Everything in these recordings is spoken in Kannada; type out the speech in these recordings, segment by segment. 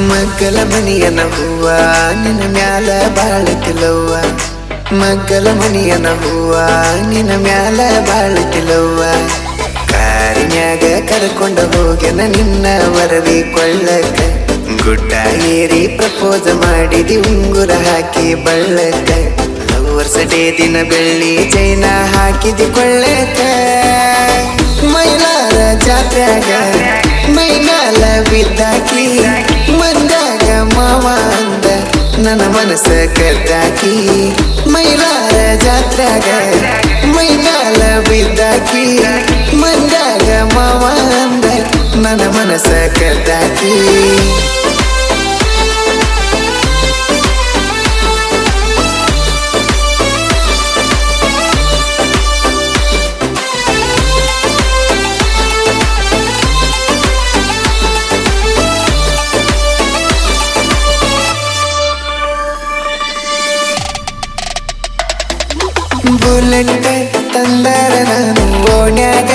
ಮಗ್ಗಲ ಮನಿಯನ ಹೂವ ನಿನ್ನ ಮ್ಯಾಲ ಬಾಳತಿಲವ್ವ ಮಗ್ಗಲ ಮನಿಯನ ಹೂವ ನಿನ್ನ ಮ್ಯಾಲ ಬಾಳತಿಲವ್ವ ಕಾರಿನ್ಯಾಗ ಕರ್ಕೊಂಡ ಹೋಗ್ಯನ ನಿನ್ನ ವರದಿ ಕೊಳ್ಳಕ್ಕ ಗುಡ್ಡ ಏರಿ ಪ್ರಪೋಸ್ ಮಾಡಿದಿ ಉಂಗುರ ಹಾಕಿ ಬಳ್ಳಕ್ಕ ಲವರ್ಸ್ ಡೇ ದಿನ ಬೆಳ್ಳಿ ಚೈನ ಹಾಕಿದಿ ಕೊಳ್ಳಕ್ಕ ಮೈಲಾರ ಜಾತ್ರ್ಯಾಗ ಮೈಗಾಲ ಬಿದ್ದಾಕಿ ಮಂದಾಗ ಮಾವ ಅಂದ ನನ್ನ ಮನಸ್ಸ ಕದ್ದಾಕಿ ಮೈಲಾರ ಜಾತ್ರ್ಯಾಗ ಮೈಗಾಲ ಬಿದ್ದಾಕಿ ಮಂದಾಗ ಮಾವ ಅಂದ ನನ್ನ ಮನಸ್ಸ ಕದ್ದಾಕಿ ಬುಲೆಟ್ ತಂದರ ನಾನು ಓಣ್ಯಾಗ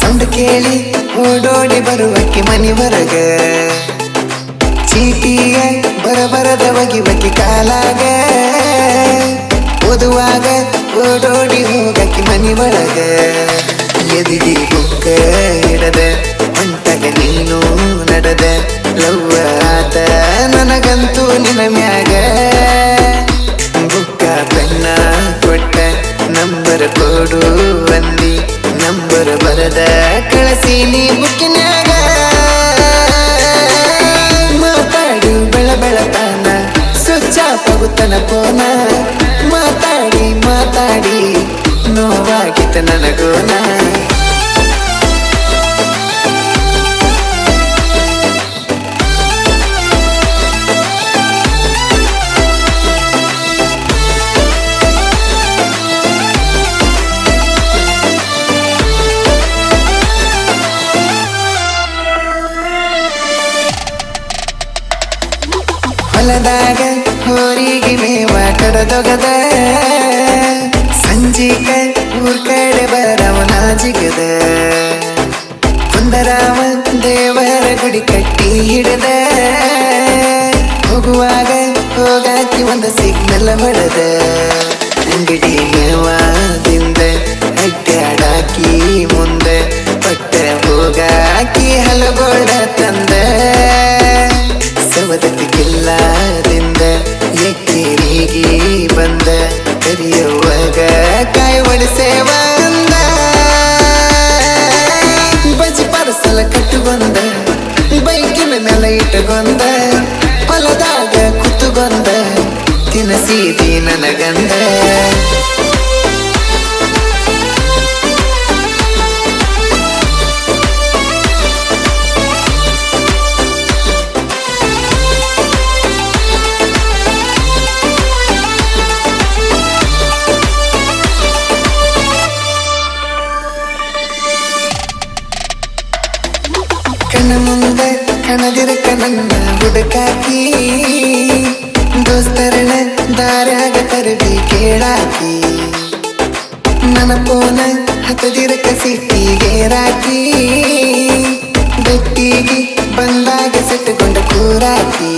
ಸೌಂಡ್ ಕೇಳಿ ಓಡೋಡಿ ಬರುವಕ್ಕೆ ಮನಿ ಹೊರಗ ಚೀಟಿಯ ಬರಬರದ ಒಗಿ ಕಾಲಾಗ ಓದುವಾಗ ಓಡೋಡಿ ಹೋಗಕ್ಕೆ ಮನಿ ಒಳಗ ಎದಿಗಿ ಬುಕ್ಕ ಹಿಡದ ಹೊಂಟಗ ನೀನು ನಡೆದ ಲವ್ವ ಆತ ನನಗಂತೂ ನಿನ ಮ್ಯಾಗ ಬೆನ್ನ ಕೊಟ್ಟ ನಂಬರ್ ಕೊಡು ಅಂದಿ ನಂಬರ್ ಬರದ ಕಳಿಸಿ ನೀ ಬುಕ್ಕಿನ್ಯಾಗ ಮಾತಾಡಿ ಬೆಳತಾನ ಸ್ವಿಚ್ ಆಫ್ ಆಗುತ್ತನ ಫೋನ ಮಾತಾಡಿ ಮಾತಾಡಿ ನೋವಾಗಿತ್ತ ನನಗೋನ ಹೊಲದಾಗ ಹೋರಿಗೆ ಮೇವ ಕಡದೊಗದ ಸಂಜಿಕ ಊರ್ ಕಡೆ ಬರವನ ಜಿಗದ ಕುಂದರಾಮ ದೇವರ ಗುಡಿ ಕಟ್ಟಿ ಹಿಡದ ಹೋಗುವಾಗ ಹೋಗಾಕಿ ಒಂದು ಸಿಗ್ನಲ್ ಹೊಡೆದ ಅಂಗಡಿ ಮೇವಾದಿಂದ ಅಡ್ಡಾಡಾಕಿ ಮುಂದೆ ಪಟ್ಟ ಹೋಗಾಕಿ ಹಲಗೋಳ ತಂದ ಸವದತ್ತಿ ಕಿಲ್ಲಾದಿಂದ ಎಕ್ಕೇರಿಗೆ ಬಂದ ಕರಿಯುವಾಗ ಕಾಯಿ ಒಡಿಸೇವ ಅಂದ ಬಜಿ ಪರಸಲ ಕಟ್ಟುಗೊಂದ ಬೈಕಿನ ಮೇಲೆ ಇಟ್ಟುಗೊಂದ ಹೊಲದಾಗ ಕುತ್ತುಗೊಂದ ತಿನಸೀದಿ ನನಗಂದ ಕಣ್ಣ ಮುಂದೆ ಕಣದಿರಕ ನನ್ನ ಹುಡುಕಾಕಿ ದೋಸ್ತರಣ ದಾರ್ಯಾಗ ತರಬಿ ಕೇಳಾಕಿ ನನ್ನ ಪೋನ ಹತ್ತದಿರಕ ಸಿಟ್ಟಿಗೆ ರಾಕಿ ಬೆಟ್ಟಿಗೆ ಬಂದಾಗ ಸೆಟ್ಟುಕೊಂಡ ಕೂರಾಕಿ